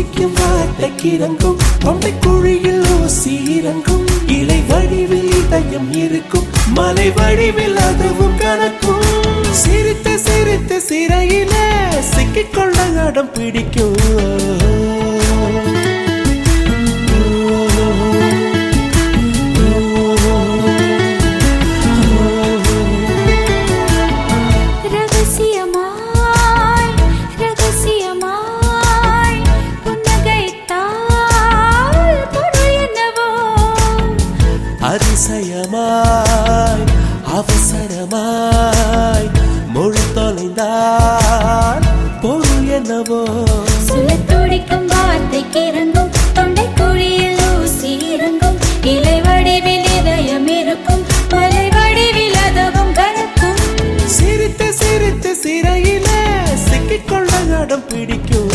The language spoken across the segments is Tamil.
துடிக்கும் வார்த்தைக்கிறங்கும் தொண்டை குழியில் ஊசி இறங்கும் இலை வடிவில் இதயம் இருக்கும் மலை வடிவில் அதுவும் கணக்கும் சிரித்து சிரித்து சிறையில சிக்கிக்கொள்ள அடம் பிடிக்கும் அதிசயமாய் அவசரமாய் மொழி தொலைந்தால் பொருள் என்னவோ துடிக்கும் வார்த்தைக்கு இறங்கும் தொண்டை குழியில் ஊசி இறங்கும் இலை வடிவில் இதயம் இருக்கும் மலை வடிவில் அதுவும் கணக்கும் சிரித்து சிரித்து சிறையில சிக்கிக்கொள்ள அடம் பிடிக்கும்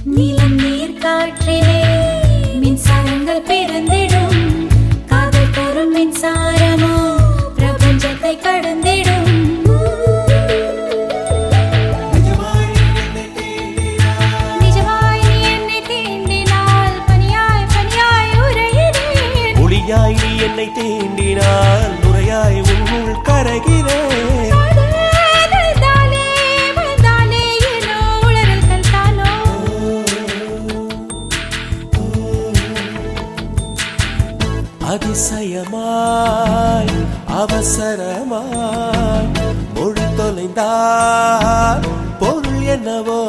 நீலம் நீர் காற்றிலே மின்சாரங்கள் பிறந்திடும் காதல் தரும் மின்சாரமோ பிரபஞ்சத்தை கடந்திடும் நிஜமாய் நீ என்னை தீண்டினால் பனியாய் பனியாய் உறைகிறேன் ஒளியாய் நீ என்னை தீண்டினால் நுரையாய் உன்னுள் கரைகிறேன் அதிசயமாய் அவசரமாய் மொழி தொலைந்தால் பொருள் என்னவோ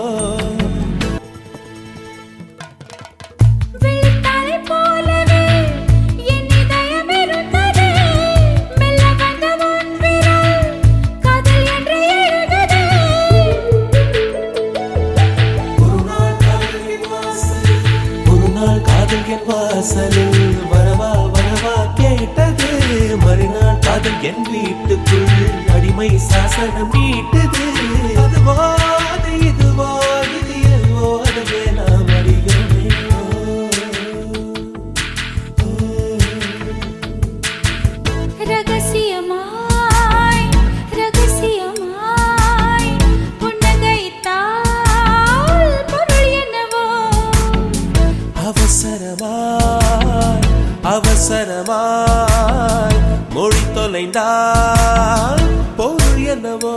ஒரு நாள் காதல் என் வாசலில் வரவா கேட்டது மறுநாள் காதல் என் வீட்டுக்குள் அடிமை சாசனம் நீட்டது அதுவோ அது இதுவோ இது எதுவோ அதுவே நாம் அறியோமே ரகசியமாய் ரகசியமாய் புன்னகைத்தால் பொருள் என்னவோ அவசரமாய் அவசரமாய் மொழி தொலைந்தால் பொருள் என்னவோ